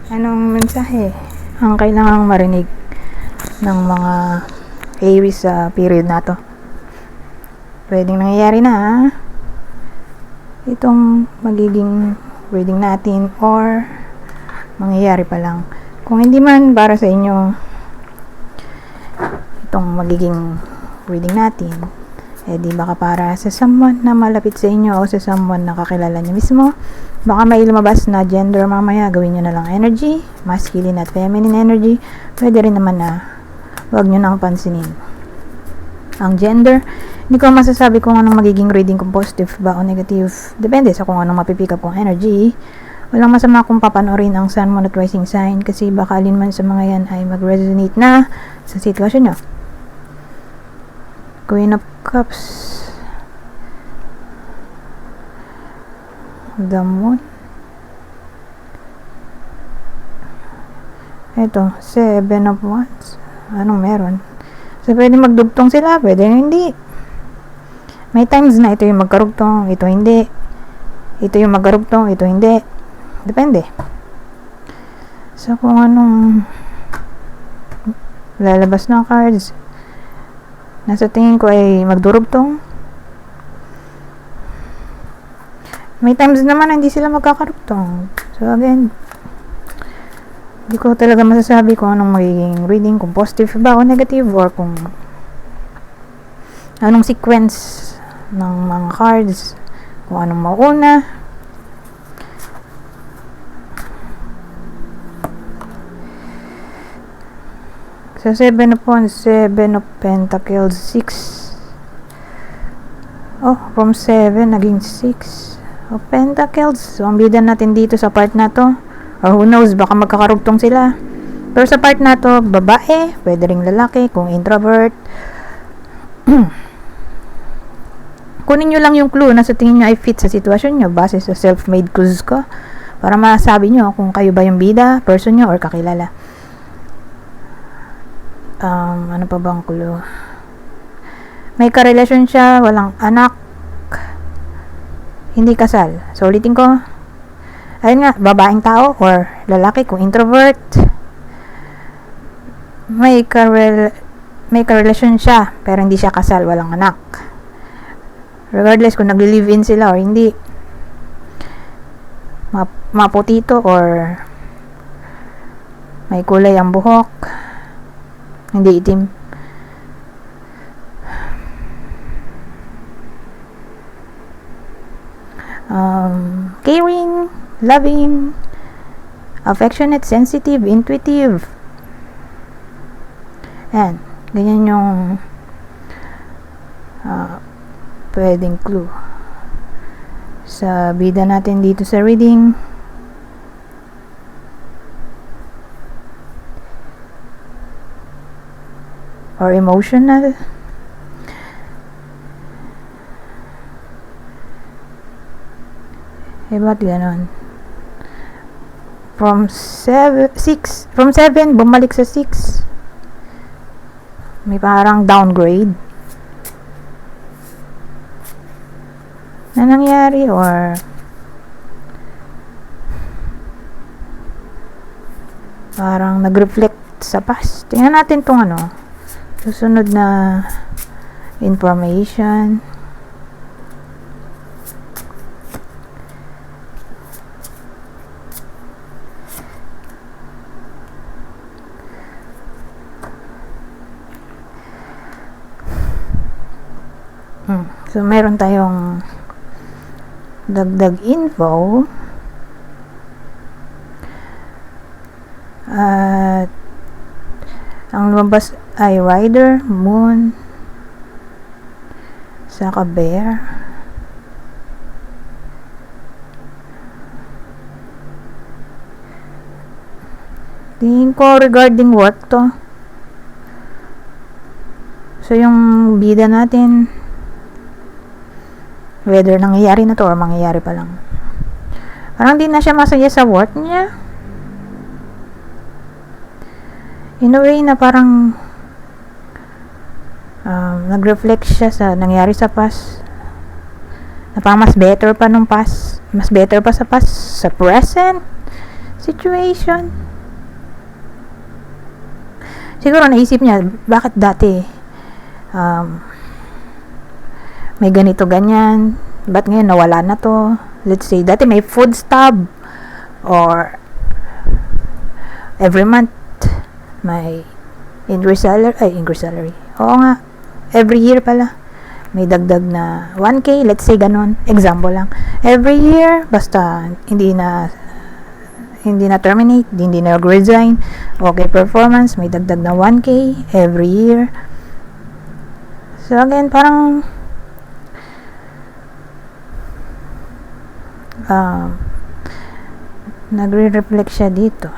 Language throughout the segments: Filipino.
Anong mensahe ang kailangang marinig ng mga Aries sa period na to? Pwedeng nangyayari na itong magiging reading natin or mangyayari pa lang. Kung hindi man para sa inyo itong magiging reading natin, di baka para sa someone na malapit sa inyo o sa someone na kakilala niyo mismo. Baka may lumabas na gender mamaya, gawin nyo na lang energy, masculine at feminine energy. Pwede rin naman na wag nyo nang pansinin ang gender. Hindi ko masasabi kung anong magiging reading, kung positive ba o negative. Depende sa kung anong mapipick up kong energy. Walang masama kung papanoorin ang sun, moon at rising sign kasi baka alin man sa mga yan ay mag-resonate na sa sitwasyon nyo. Queen of Cups, the Moon, ito, Seven of Wands. Anong meron? So, pwede magdugtong sila, pwede hindi. May times na ito yung magkarugtong, ito hindi. Ito yung magkarugtong, ito hindi. Depende. So, kung anong lalabas ng cards, nasa tingin ko ay magdurugtong. May times naman hindi sila magkakarugtong. So again, hindi ko talaga masasabi kung anong magiging reading, kung positive ba o negative, or kung anong sequence ng mga cards, kung anong mauna. Sa Seven of Wands, Seven of Pentacles, 6. Oh, from 7, naging 6 of Pentacles. So, ang bida natin dito sa part na to, or who knows, baka magkakarugtong sila. Pero sa part na to, babae, pwede ring lalaki, kung introvert. Kunin nyo lang yung clue na sa tingin nyo ay fit sa sitwasyon nyo, base sa self-made clues ko, para masabi nyo kung kayo ba yung bida, person nyo, or kakilala. Ano pa bang clue? May karelasyon siya, walang anak, hindi kasal. So, ulitin ko. Ayun nga, babaeng tao or lalaki kung introvert. May karelasyon siya, pero hindi siya kasal, walang anak. Regardless kung nagli-live-in sila or hindi. Maputito or may kulay ang buhok. Hindi itim. Caring, loving, affectionate, sensitive, intuitive. Yan. Ganyan yung pwedeng clue sa bida natin dito sa reading. Or emotional. Ba't ganon? From 7, bumalik sa 6. May parang downgrade na nangyari, or parang nag-reflect sa past. Tingnan natin tong susunod na information. So, meron tayong dagdag info. At ang lumabas ay Rider, Moon, saka Bear. Tingin ko regarding work to. So, yung bida natin, whether nangyayari na to or mangyayari pa lang, parang di na siya masaya sa work niya. In a way na parang nag-reflect siya sa nangyari sa past, na parang mas better pa nung past, mas better pa sa past, sa present. situation. Siguro naisip niya, bakit dati may ganito ganyan, ba't ngayon nawala na to? Let's say dati may food stub, or every month may increase salary. Oo nga, every year pala may dagdag na 1K, let's say ganon, example lang. Every year, basta hindi na terminate, hindi na resign, okay performance, may dagdag na 1K every year. So again, parang nagre-reflect siya dito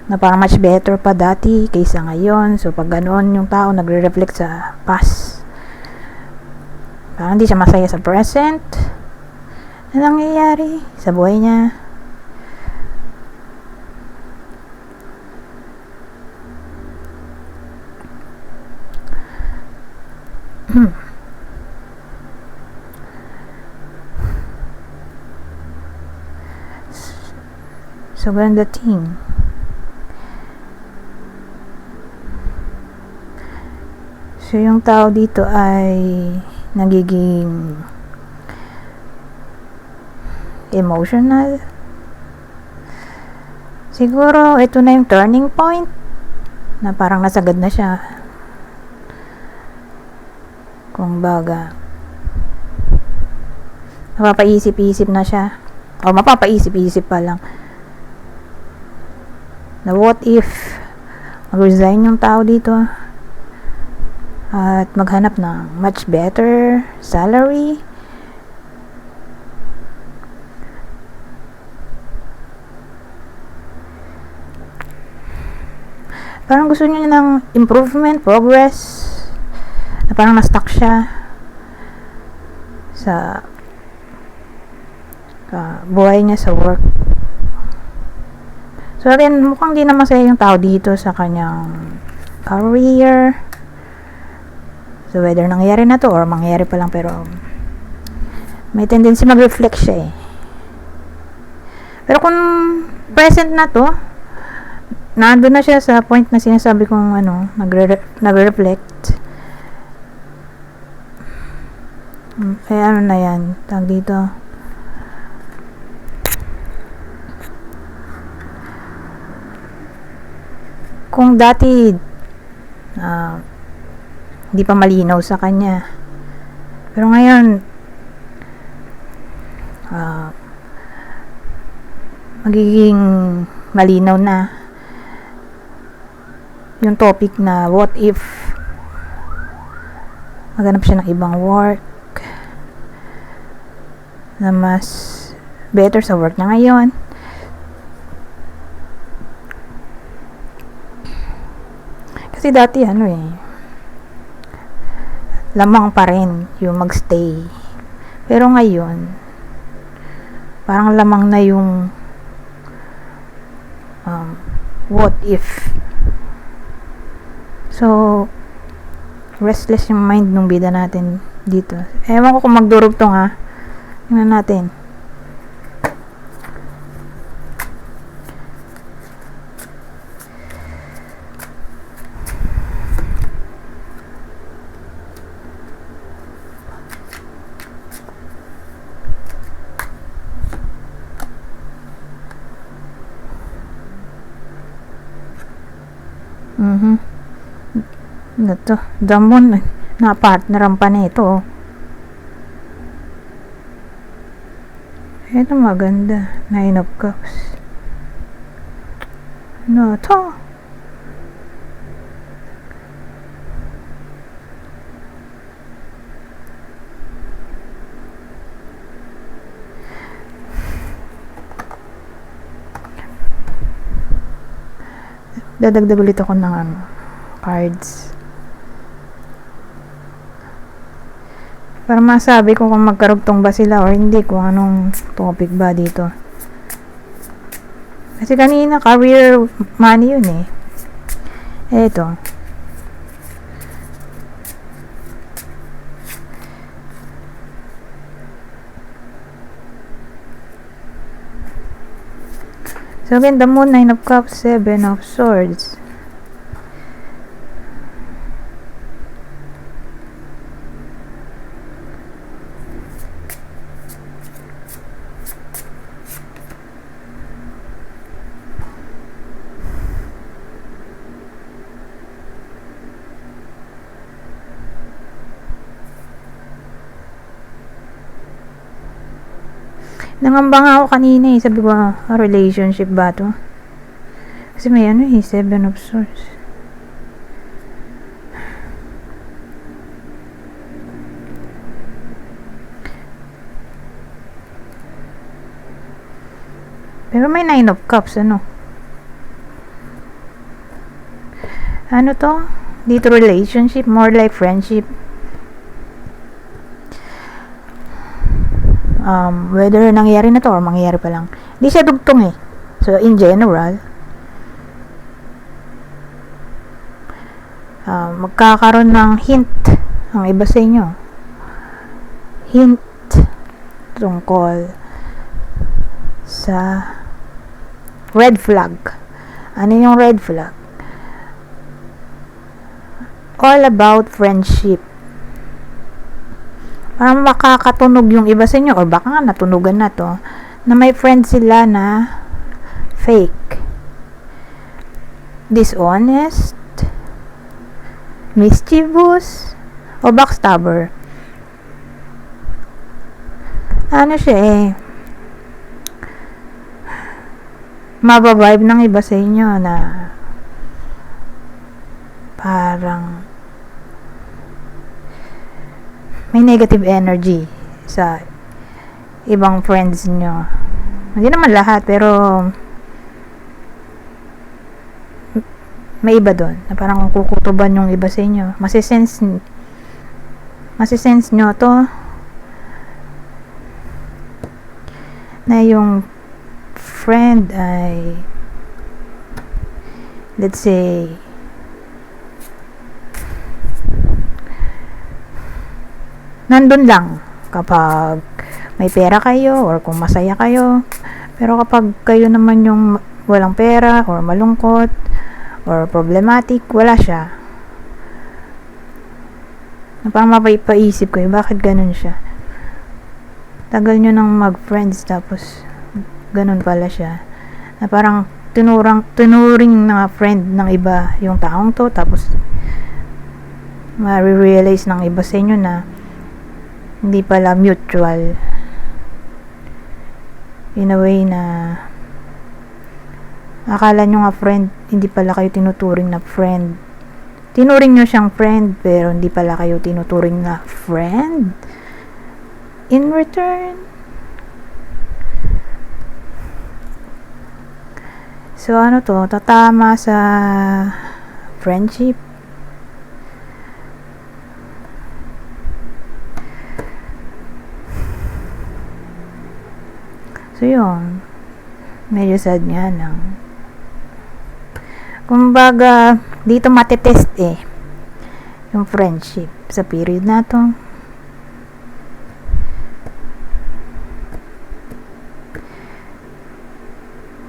na parang much better pa dati kaysa ngayon. So pag ganoon yung tao nagre-reflect sa past, parang hindi siya masaya sa present na nangyayari sa buhay niya. So ganun dating. So yung tao dito ay nagiging emotional. Siguro ito na yung turning point na parang nasagad na siya. Kung baga napapaisip-isip na siya, o mapapaisip-isip pa lang na what if mag-resign yung tao dito at maghanap ng much better salary. Parang gusto niya ng improvement, progress, na parang na-stuck siya sa buhay niya sa work. So again, mukhang di na masaya yung tao dito sa kanyang career. So whether nangyari na to or mangyari pa lang, pero may tendency mag-reflect siya eh. Pero kung present na to, nandun na siya sa point na sinasabi kong nagre-reflect. Eh ano na yan, tag dito. Kung dati hindi pa malinaw sa kanya, pero ngayon magiging malinaw na yung topic na what if maghanap siya ng ibang work na mas better sa work niya ngayon. Kasi dati lamang pa rin yung magstay, pero ngayon parang lamang na yung what if. So restless yung mind nung bida natin dito. Ewan ko kung magdurugtong ha. Tingnan natin. Ito, damon na partneran pa nito. Ito maganda, 9 of Cups. Ano to? Dadagdag ulit ako ng cards para masabi ko kung magkarugtong ba sila or hindi, kung anong topic ba dito. Kasi kanina career money yun eh. Eto, So again, the Moon, 9 of Cups, 7 of Swords. Nangamba nga ako kanina eh. Sabi ko, relationship ba to? Kasi may ano eh, 7 of Swords. Pero may 9 of Cups, ano? Ano to? Dito relationship, more like friendship. Whether nangyari na to or mangyayari pa lang. Hindi siya dugtong eh. So, in general, magkakaroon ng hint ang iba sa inyo. Hint tungkol sa red flag. Ano yung red flag? All about friendship. Parang makakatunog yung iba sa inyo, or baka nga natunugan na to, na may friend sila na fake, dishonest, mischievous, o backstabber. Ano siya eh, mababibe ng iba sa inyo na parang may negative energy sa ibang friends nyo. Hindi naman lahat, pero may iba doon na parang kukutuban yung iba sa inyo. Masisense nyo to na yung friend ay, let's say, nandun lang kapag may pera kayo or kung masaya kayo. Pero kapag kayo naman yung walang pera or malungkot or problematic, wala siya. Parang mapapaisip kayo, bakit ganun siya? Tagal nyo nang mag-friends tapos ganun pala siya. Na parang tinuring na friend ng iba yung taong to, tapos ma-realize ng iba sa inyo na hindi pala mutual, in a way na akala nyo nga friend, hindi pala kayo tinuturing na friend. Tinuring nyo siyang friend, pero hindi pala kayo tinuturing na friend in return. So ano to, tatama sa friendship. So yun, medyo sad nga lang. Kumbaga, dito matetest eh yung friendship sa period na to.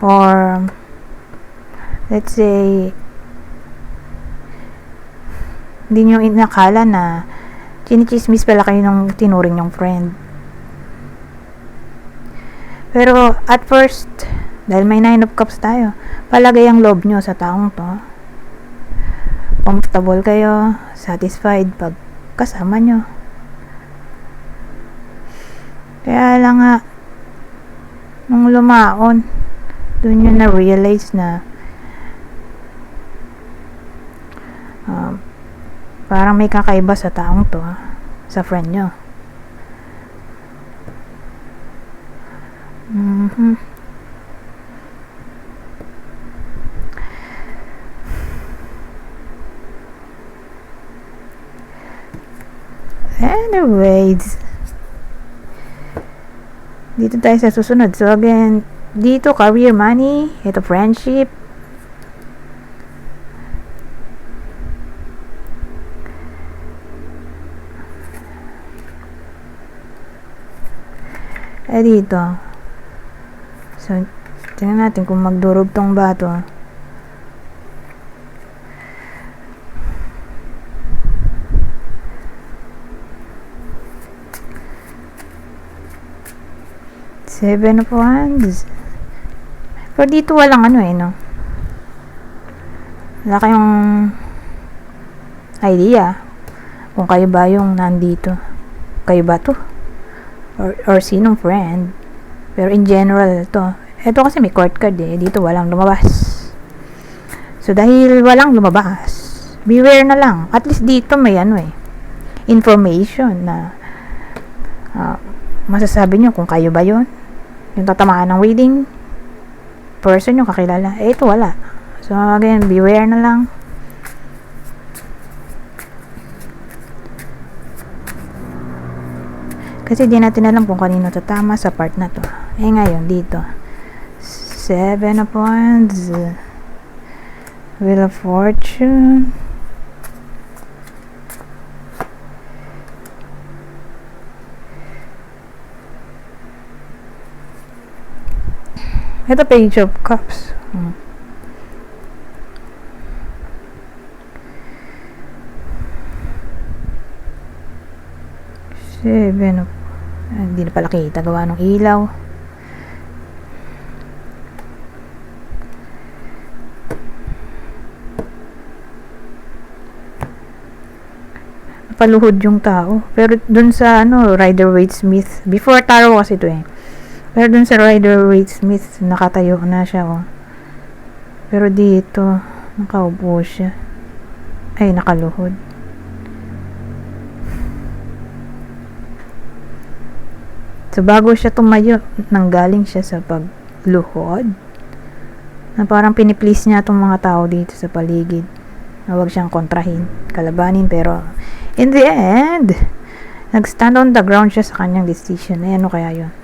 Or let's say, hindi nyo inakala na chinichismis pala kayo nung tinuring yung friend. Pero at first, dahil may 9 of Cups tayo, palagay ang loob nyo sa taong to. Comfortable kayo, satisfied pag kasama nyo. Kaya lang nga, nung lumaon, doon nyo na-realize na parang may kakaiba sa taong to, sa friend nyo. Anyways, dito tayo sa susunod. So again, dito career, money, ito friendship, dito, so Tingnan natin kung magdurugtong ba ito. Seven of Wands. Pero dito walang ano no? Wala kayong idea kung kayo ba yung nandito. Kayo ba to? Or sinong friend? Pero in general to. Ito kasi may court card dito walang lumabas. So dahil walang lumabas, beware na lang. At least dito may information na masasabi nyo kung kayo ba yun. Yung tatamaan ng reading person yung kakilala. Ito wala. So again, beware na lang. Kasi di natin alam kung kanino tatama sa part na to. Ngayon, dito. Seven of Wands. Wheel of Fortune. Ito, Page of Cups. Seven of hindi na pala kita gawa ng ilaw. Napaluhod yung tao. Pero dun sa Rider-Waite-Smith, before tarot kasi ito pero dun sa Rider-Waite-Smith nakatayo na siya pero dito nakaupo siya. Ay, nakaluhod. So, bago siya tumayo, nanggaling siya sa pagluhod. Na parang piniplease niya itong mga tao dito sa paligid. Na huwag siyang kontrahin, kalabanin. Pero, in the end, nag-stand on the ground siya sa kanyang decision. Ano kaya yun?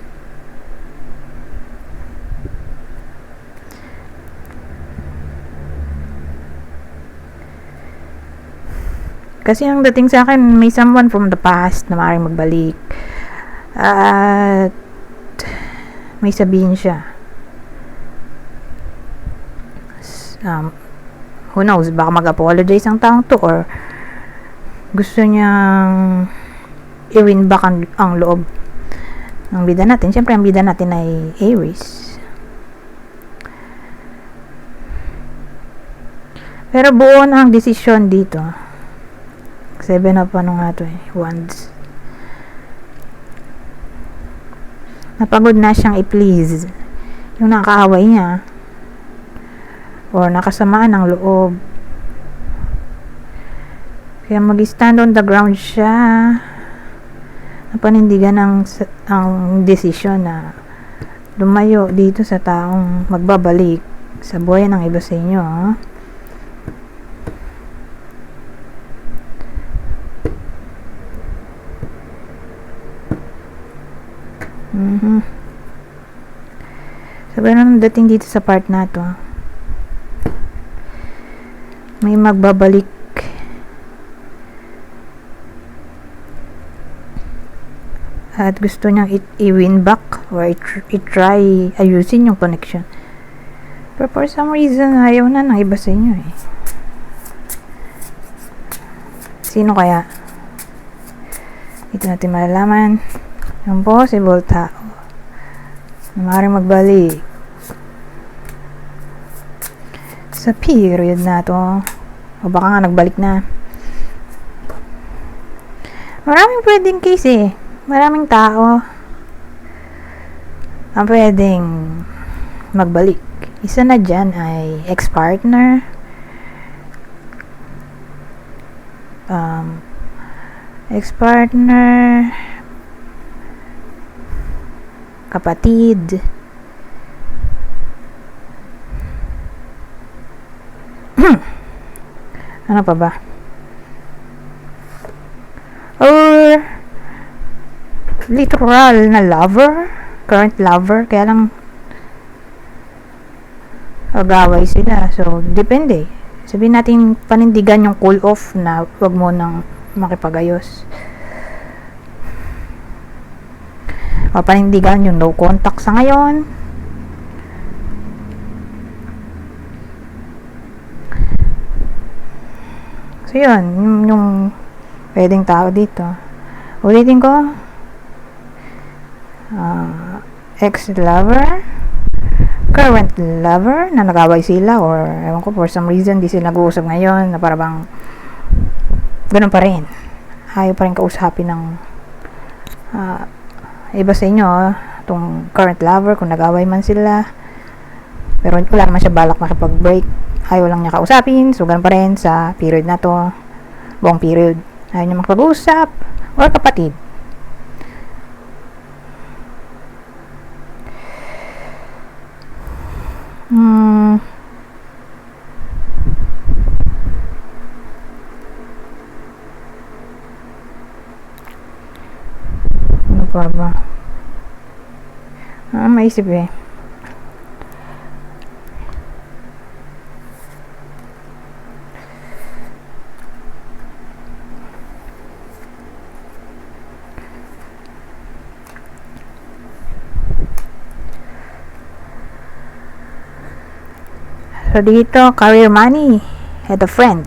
Kasi ang dating sa akin, may someone from the past na maaaring magbalik. At may sabihin siya. Who knows, baka mag-apologize ang taong to or gusto niyang i-win back ang loob ng bida natin. Siyempre, ang bida natin ay Aries. Pero buo na ang desisyon dito. Seven of Wands. Napagod na siyang i-please yung nakaaway niya or nakasamaan ng loob. Kaya mag-stand on the ground siya. Napanindigan ang desisyon na lumayo dito sa taong magbabalik sa buhay ng iba sa inyo. So, ganun ang dating dito sa part na to. May magbabalik. At gusto niyang i-win back or i-try ayusin yung connection. Pero for some reason, ayaw na ng iba sa inyo Sino kaya? Ito natin malalaman. Yung possible tao na maaaring magbalik sa period na to o baka nga nagbalik na. Maraming pwedeng case maraming tao ang pwedeng magbalik. Isa na dyan ay ex-partner, kapatid, ano pa ba? Or literal na lover, current lover, kaya lang agaway sila. So, depende. Sabihin natin panindigan yung cool off na wag mo nang makipagayos. O panindigan yung no contact sa ngayon. So, yun. Yung pwedeng tao dito. Ulitin ko. Ex-lover, current lover, na nag-away sila, or ewan ko, for some reason, di sila nag-uusap ngayon, na parang ganun pa rin. Ayaw pa rin kausapin ng iba sa inyo, itong current lover, kung nag-away man sila, pero wala naman siya balak makipag-break, ayaw lang niya kausapin, so ganun pa rin sa period na to, buong period, ayaw niya makipag-usap, or kapatid. Ano pa ba? Maisip eh. So, dito, career money. At a friend.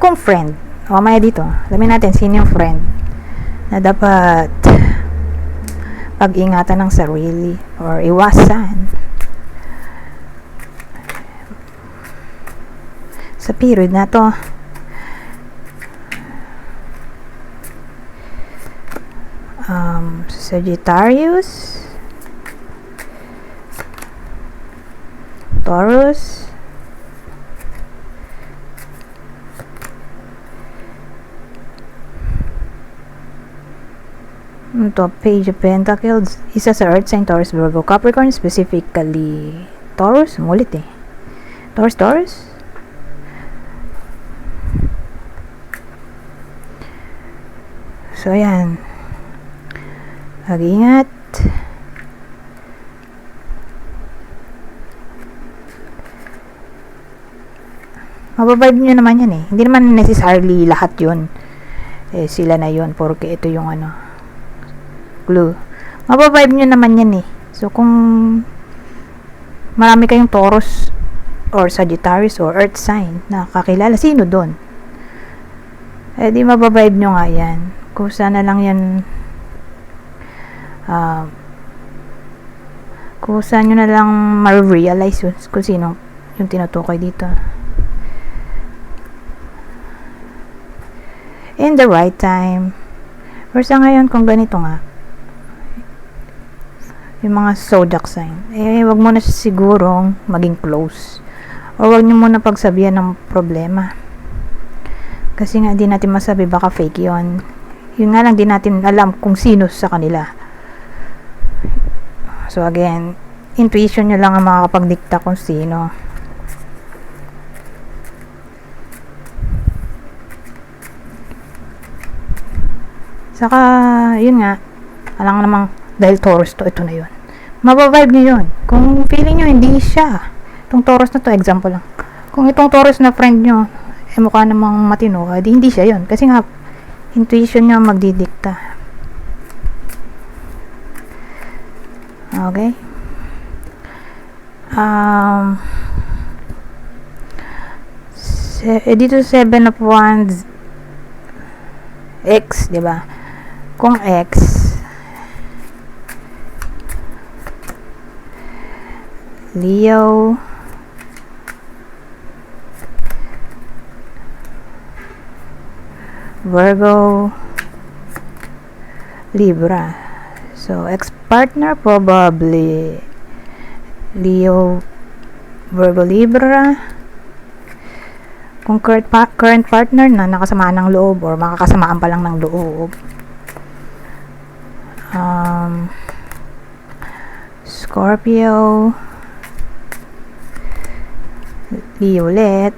Kung friend, mamaya dito, alamin natin sino yung friend na dapat pag-ingatan ng sarili or iwasan sa period na to. Sagittarius, Taurus, ito, Page of Pentacles, isa sa Earth sign, Taurus, Virgo, Capricorn, specifically Taurus, mulit eh, Taurus, so yan, mag-ingat. Mababibe nyo naman yan eh. Hindi naman necessarily lahat yun. Sila na yun. Porque ito yung clue. Mababibe nyo naman yan eh. So, kung marami kayong Taurus or Sagittarius or Earth sign na kakilala, sino dun? Di mababibe nyo nga yan. Kung sana lang yan kung saan nyo na lang ma-realize kung sino yung tinutukoy dito. In the right time. Or sa ngayon, kung ganito nga, yung mga zodiac sign, wag mo na sigurong maging close. O wag nyo muna pagsabihan ng problema. Kasi nga, di natin masabi, baka fake yun. Yun nga lang, di natin alam kung sino sa kanila. So again, intuition nyo lang ang makakapagdikta kung sino. Saka, yun nga, alang namang, dahil Taurus to, ito na yun. Mababibe nyo yun. Kung feeling nyo, hindi siya. Itong Taurus na to, example lang. Kung itong Taurus na friend nyo, mukha namang matino, di hindi siya yun. Kasi nga, intuition nyo magdidikta. Okay? Dito 7 of Wands, X, diba? Kung X, Leo, Virgo, Libra. So, ex-partner probably Leo, Virgo, Libra. Kung current partner na nakasamaan ng loob or makakasamaan pa lang ng loob, Scorpio, Leo ulit,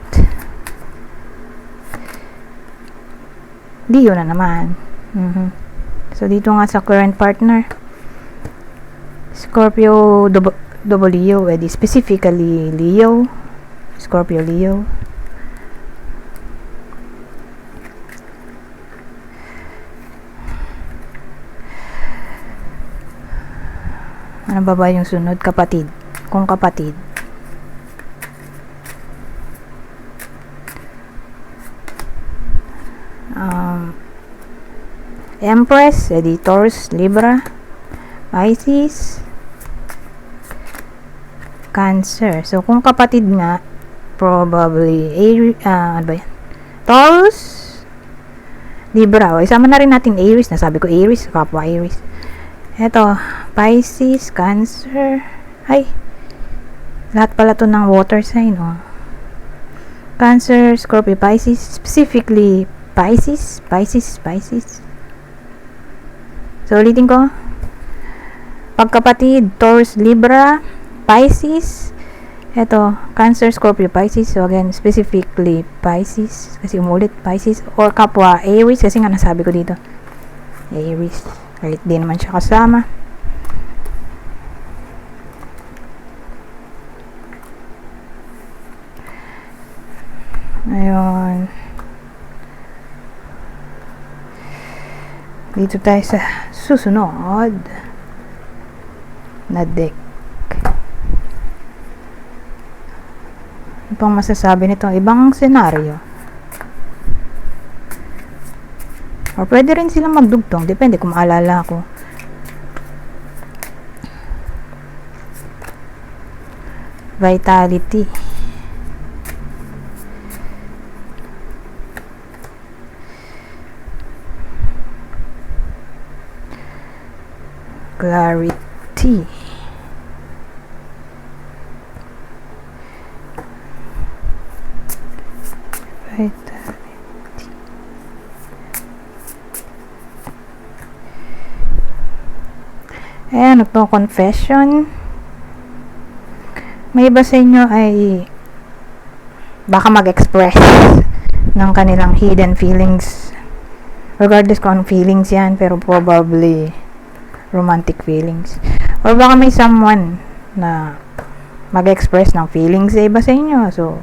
Leo na naman. So dito nga sa current partner, Scorpio double Leo, specifically Leo, Scorpio, Leo. Ano ba yung sunod? Kapatid. Kung kapatid. Empress, edi Taurus, Libra, Pisces, Cancer. So, kung kapatid nga, probably, ano ba yan? Taurus, Libra. O, isama na rin natin Aries. Nasabi ko Aries, kapwa Aries. Eto, Pisces, Cancer. Ay, lahat pala to ng water sign, oh. Cancer, Scorpio, Pisces. Specifically, Pisces. So, ulitin ko. Pagkapatid, Taurus, Libra, Pisces. Ito, Cancer, Scorpio, Pisces. So, again, specifically, Pisces. Kasi umulit, Pisces. Or kapwa, Aries. Kasi nga nasabi ko dito. Aries. Galit din naman siya kasama. Ayun. Dito tayo sa susunod na deck. Ano pang masasabi nito? Ibang senaryo. O pwede rin silang magdugtong. Depende kung maalala ko. Vitality. Clarity. Vitality. Ayan, ito, confession. May iba sa inyo ay baka mag-express ng kanilang hidden feelings. Regardless kung feelings yan, pero probably romantic feelings. Or baka may someone na mag-express ng feelings sa iba sa inyo. So,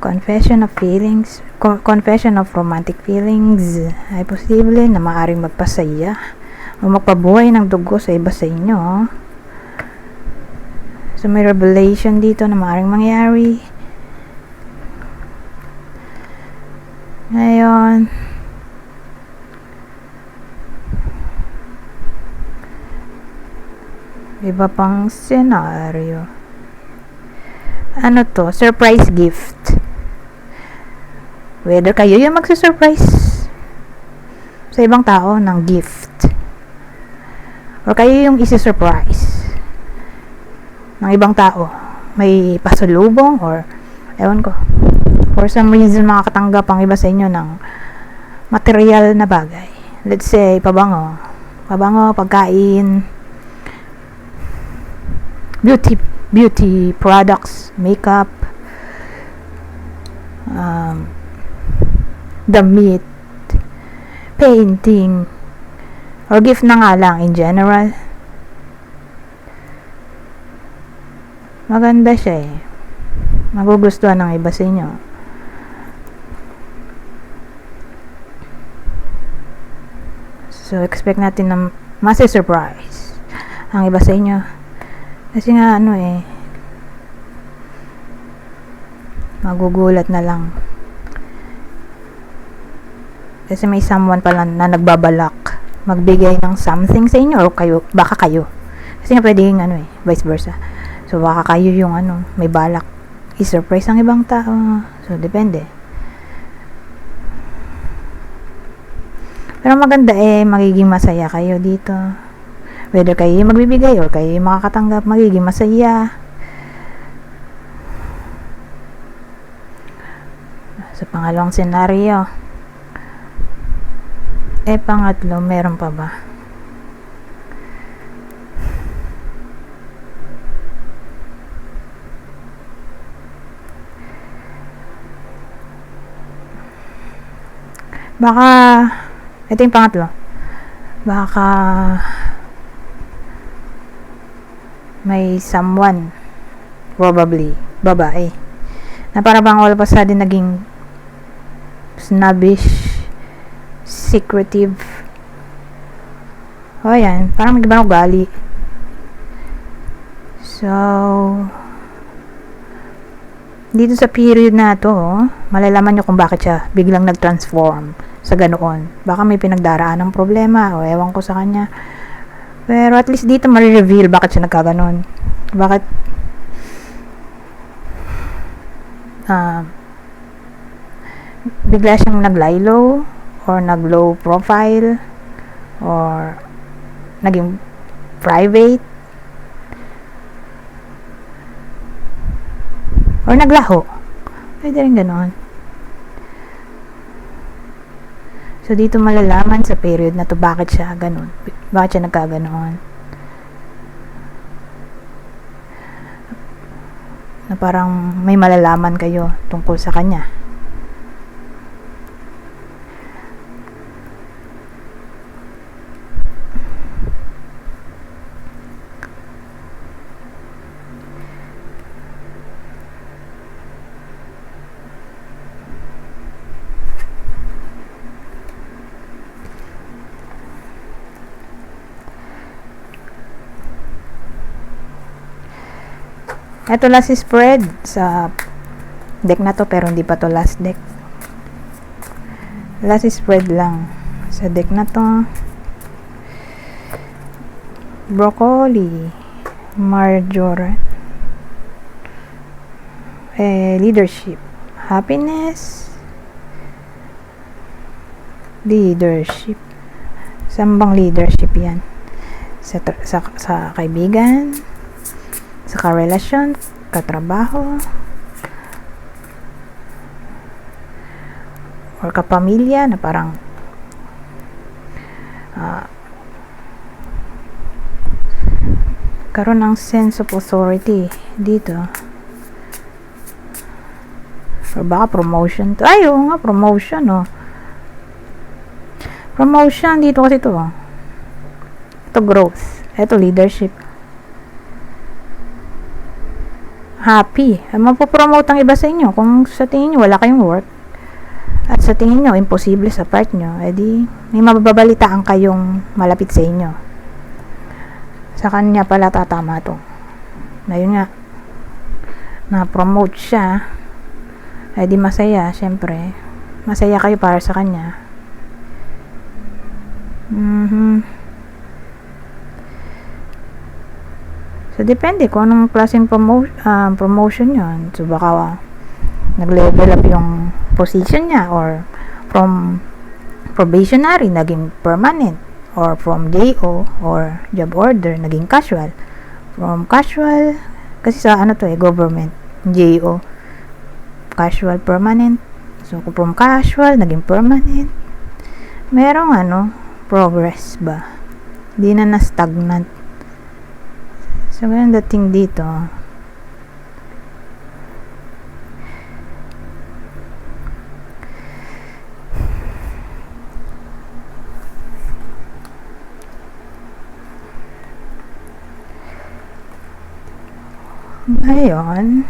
confession of feelings, confession of romantic feelings ay posible na maaaring magpasaya o magpabuhay ng dugo sa iba sa inyo. So, may revelation dito na maaaring mangyari. Ngayon, iba pang senaryo. Ano to? Surprise gift. Whether kayo yung magsusurprise sa ibang tao ng gift, or kayo yung isi-surprise ng ibang tao. May pasalubong or ewan ko. For some reason, makakatanggap ang iba sa inyo ng material na bagay. Let's say, pabango, pagkain, beauty products, makeup, damit, painting, or gift na nga lang in general. Maganda siya eh. Magugustuhan ng iba sa inyo. So, expect natin na masi-surprise ang iba sa inyo. Kasi nga magugulat na lang. Kasi may someone pala na nagbabalak magbigay ng something sa inyo, or baka kayo. Kasi nga pwedeng vice versa. So baka kayo yung may balak i-surprise ang ibang tao. So depende. Pero maganda magiging masaya kayo dito. Whether kayo yung magbibigay or kayo yung makakatanggap, magiging masaya. Sa pangalawang senaryo. Pangatlo, meron pa ba? Baka, ito yung pangatlo. Baka, may someone, probably, babae, na para bang all of a sudden naging snobbish, secretive. O yan, parang may ibang ugali. So, dito sa period na to, malalaman nyo kung bakit siya biglang nag-transform sa ganoon. Baka may pinagdaraan ng problema o ewan ko sa kanya. Pero at least dito ma-reveal bakit siya nagkaganon. Bakit bigla siyang nag-lie-low or nag-low profile or naging private or naglaho. Pwede rin ganon. So, dito malalaman sa period na to bakit siya ganon. Bakit siya nagkaganoon. Na parang may malalaman kayo tungkol sa kanya. Ito last spread sa deck na to, pero hindi pa to last deck. Last spread lang sa deck na to. Broccoli, Marjorie, leadership, happiness, leadership. Sambang leadership yan? Sa kaibigan, sa karelasyon, katrabaho, or kapamilya na parang karoon ng sense of authority dito. Or baka promotion to. Ay, oo nga, promotion, oh. Promotion, dito kasi to. Ito growth. Ito leadership. Happy. Mapopromote ang iba sa inyo. Kung sa tingin nyo wala kayong work at sa tingin nyo imposible sa part nyo, edi may mababalitaan kayong malapit sa inyo. Sa kanya pala tatama to. Na yun nga, na-promote siya, edi masaya, syempre. Masaya kayo para sa kanya. So, depende kung anong klaseng promotion yun. So, baka nag-level up yung position niya, or from probationary, naging permanent, or from JO, or job order, naging casual. From casual, kasi sa government, JO, casual, permanent. So, from casual, naging permanent. Merong progress ba? Di na na-stagnant. So, ganun dating dito. Ngayon,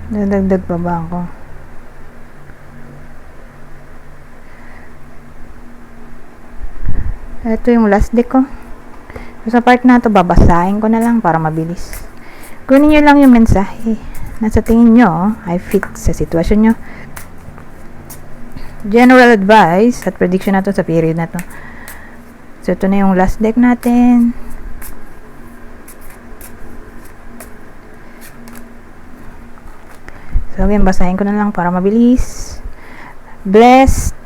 dadagdag pa ba ako? Ito yung last deck ko. So, sa part na to, babasahin ko na lang para mabilis. Kunin nyo lang yung mensahe na sa tingin nyo ay fit sa sitwasyon nyo. General advice at prediction na to sa period na to. So, ito na yung last deck natin. So, again, basahin ko na lang para mabilis. Blessed.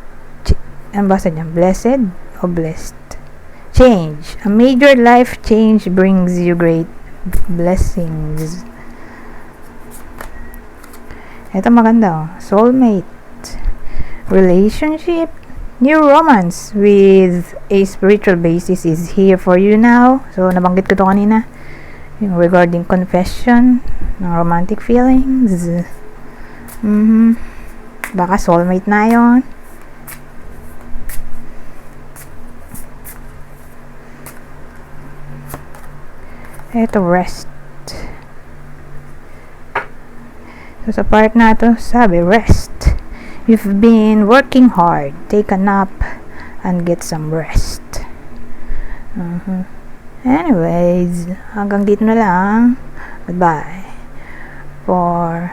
Ang basa niya? Blessed o blessed? Change. A major life change brings you great blessings. Ito maganda, oh. Soulmate. Relationship. New romance with a spiritual basis is here for you now. So, nabanggit ko to kanina. Yung regarding confession ng romantic feelings. Baka soulmate na yon. Ito, rest. So, sa part na to, sabi, rest. You've been working hard. Take a nap and get some rest. Anyways, hanggang dito na lang. Goodbye. For